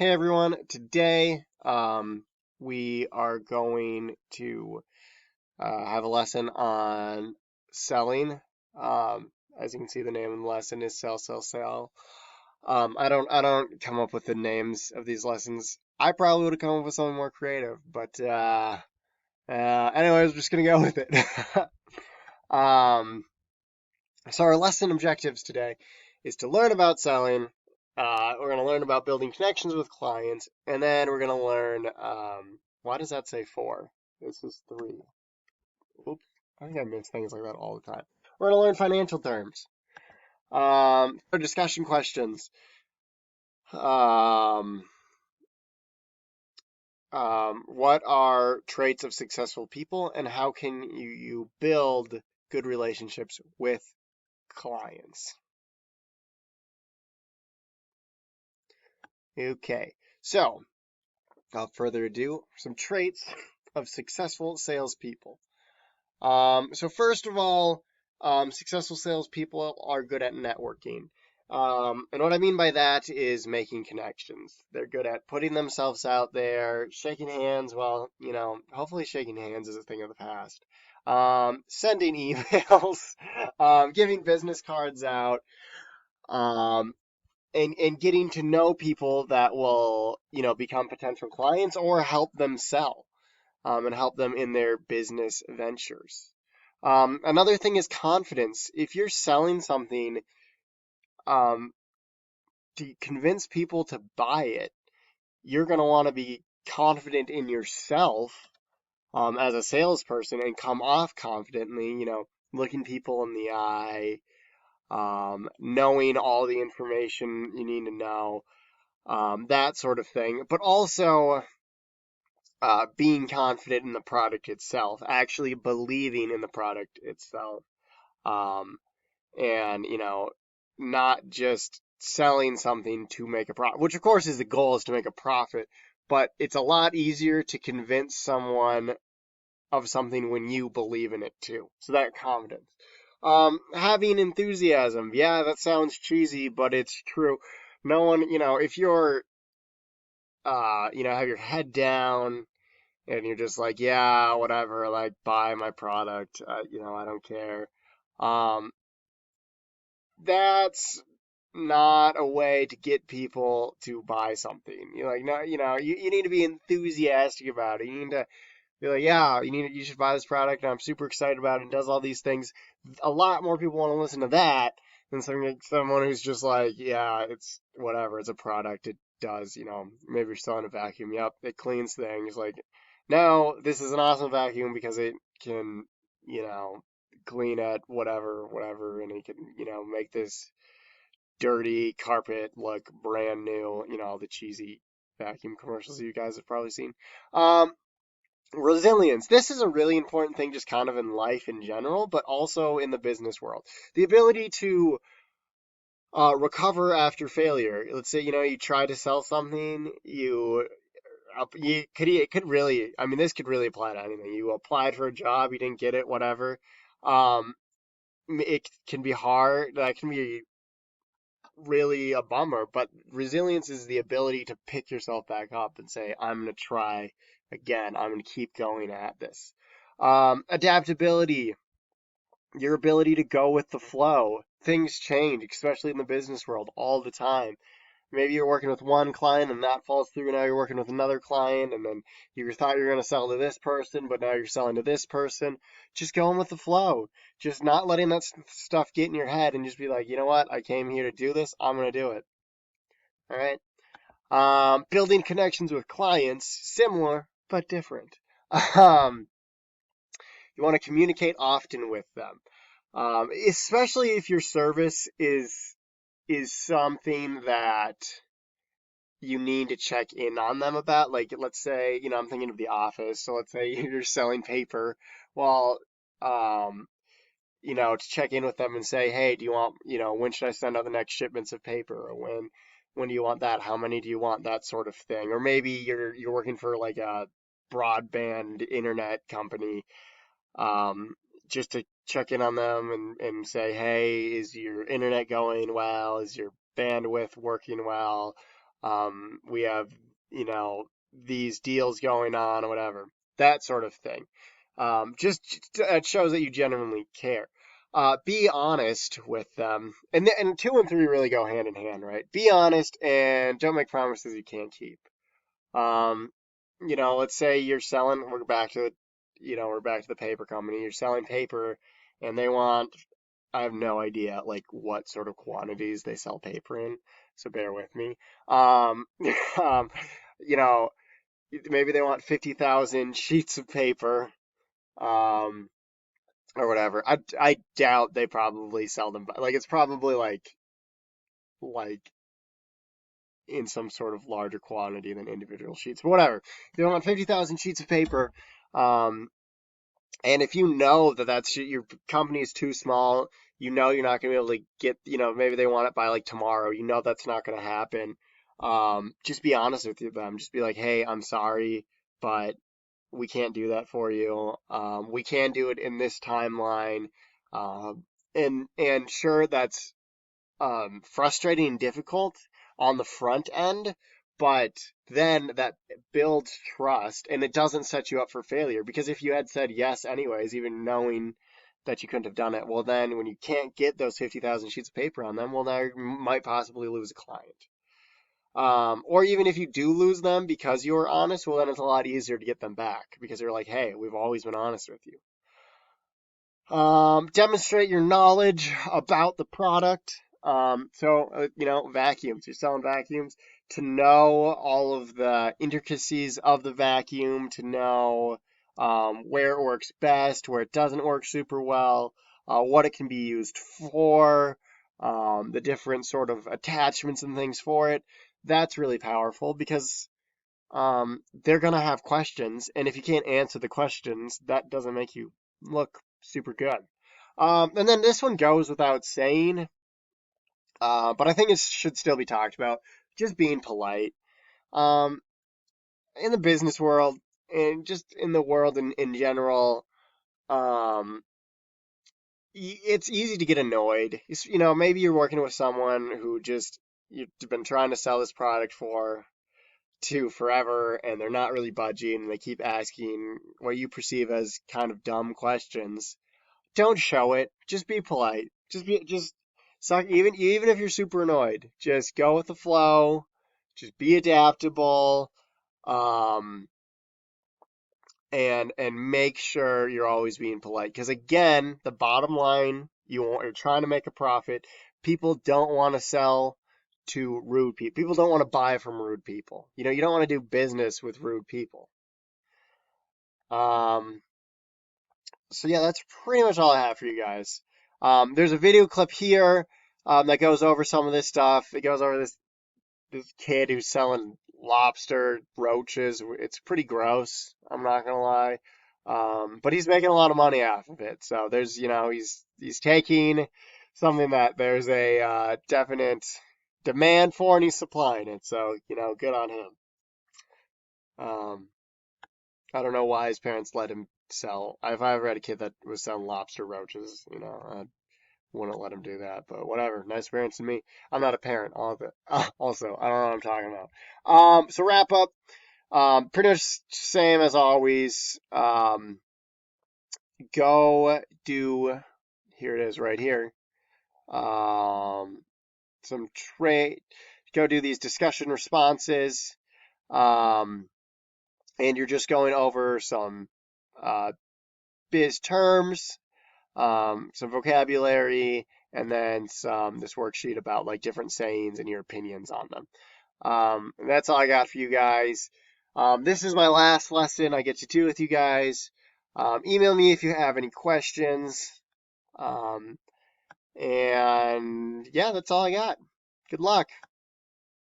Hey everyone, today we are going to have a lesson on selling. As you can see, the name of the lesson is sell, sell, sell. I don't come up with the names of these lessons. I probably would have come up with something more creative, but anyways, we're just gonna go with it. um, so our lesson objectives today is to learn about selling. We're going to learn about building connections with clients, and then we're going to learn. Why does that say four? This is three. Oops, I think I miss things like that all the time. We're going to learn financial terms. For discussion questions. Um, what are traits of successful people, and how can you build good relationships with clients? Okay, so without further ado, some traits of successful salespeople. So first of all, successful salespeople are good at networking. And what I mean by that is making connections. They're good at putting themselves out there, shaking hands. Well, hopefully shaking hands is a thing of the past. Sending emails, giving business cards out, um, and getting to know people that will, become potential clients or help them sell, and help them in their business ventures. Another thing is confidence. If you're selling something, um, to convince people to buy it, you're going to want to be confident in yourself, as a salesperson and come off confidently, looking people in the eye, knowing all the information you need to know, that sort of thing. But also being confident in the product itself, actually believing in the product itself, um, and not just selling something to make a profit, which of course is the goal, is to make a profit. But it's a lot easier to convince someone of something when you believe in it too. So that confidence. Having enthusiasm. Yeah, that sounds cheesy, but it's true. No one, if you're, have your head down and you're just like, yeah, whatever, like buy my product, I don't care. Um, that's not a way to get people to buy something. You're like, no, you need to be enthusiastic about it. You need to be like, yeah, you should buy this product, and I'm super excited about it, and does all these things. A lot more people want to listen to that than someone who's just like, yeah, it's whatever, it's a product, it does, maybe you're selling a vacuum, yep, it cleans things. Like, no, this is an awesome vacuum because it can, you know, clean at whatever, and it can, make this dirty carpet look brand new, all the cheesy vacuum commercials you guys have probably seen. Um, Resilience. This is a really important thing, just kind of in life in general, but also in the business world. The ability to recover after failure. Let's say, you try to sell something, it could really, I mean, this could really apply to anything. You applied for a job, you didn't get it, whatever. Um, it can be hard. That can be really a bummer, but resilience is the ability to pick yourself back up and say, I'm going to try again. I'm going to keep going at this. Adaptability, your ability to go with the flow. Things change, especially in the business world, all the time. Maybe you're working with one client and that falls through. Now you're working with another client, and then you thought you were going to sell to this person, but now you're selling to this person. Just going with the flow. Just not letting that stuff get in your head and just be like, you know what? I came here to do this. I'm going to do it. All right. Building connections with clients, similar but different. Um, you want to communicate often with them, especially if your service is something that you need to check in on them about. Like, let's say, I'm thinking of The Office. So let's say you're selling paper. Well, um, to check in with them and say, hey, do you want, when should I send out the next shipments of paper? Or when do you want that? How many do you want? That sort of thing. Or maybe you're working for like a broadband internet company, um, just to check in on them and say, hey, is your internet going well? Is your bandwidth working well? We have, these deals going on or whatever, that sort of thing. It shows that you genuinely care. Be honest with them, and 2 and 3 really go hand in hand, right? Be honest and don't make promises you can't keep. Um, let's say you're selling. We're back to the paper company. You're selling paper, and they want. I have no idea like what sort of quantities they sell paper in, so bear with me. Um, um, you know, maybe they want 50,000 sheets of paper, um, or whatever. I doubt they probably sell them. Like it's probably like in some sort of larger quantity than individual sheets. But whatever. They want 50,000 sheets of paper. Um, and if you know that your company is too small, you're not going to be able to get, maybe they want it by like tomorrow. That's not going to happen. Just be honest with them. Just be like, hey, I'm sorry, but we can't do that for you. We can do it in this timeline. And sure, that's frustrating and difficult on the front end, but then that builds trust and it doesn't set you up for failure. Because if you had said yes anyways, even knowing that you couldn't have done it, well, then when you can't get those 50,000 sheets of paper on them, well, now you might possibly lose a client. Or even if you do lose them because you were honest, well, then it's a lot easier to get them back because they're like, hey, we've always been honest with you. Demonstrate your knowledge about the product. Vacuums. You're selling vacuums. To know all of the intricacies of the vacuum, to know where it works best, where it doesn't work super well, what it can be used for, the different sort of attachments and things for it. That's really powerful because they're going to have questions. And if you can't answer the questions, that doesn't make you look super good. And then this one goes without saying, but I think it should still be talked about. Just being polite. Um, in the business world and just in the world in general, um, it's easy to get annoyed. Maybe you're working with someone who you've been trying to sell this product to forever and they're not really budging and they keep asking what you perceive as kind of dumb questions. Don't show it. Just be polite. Just suck. Even if you're super annoyed, just go with the flow. Just be adaptable. Um, and make sure you're always being polite. Because again, the bottom line, you're trying to make a profit. People don't want to sell to rude people. People don't want to buy from rude people. You don't want to do business with rude people. Um, so yeah, that's pretty much all I have for you guys. There's a video clip here that goes over some of this stuff. It goes over this kid who's selling lobster roaches. It's pretty gross. I'm not gonna lie. But he's making a lot of money off of it. So he's taking something that there's a definite demand for, and he's supplying it. So good on him. Um, I don't know why his parents let him sell. If I ever had a kid that was selling lobster roaches, I wouldn't let him do that. But whatever, nice parents to me. I'm not a parent. Also, I don't know what I'm talking about. So wrap up. Pretty much same as always. Go do. Here it is, right here. Some trade. Go do these discussion responses. Um, and you're just going over some biz terms, some vocabulary, and then this worksheet about like different sayings and your opinions on them. And that's all I got for you guys. This is my last lesson I get to do with you guys. Email me if you have any questions. And yeah, that's all I got. Good luck.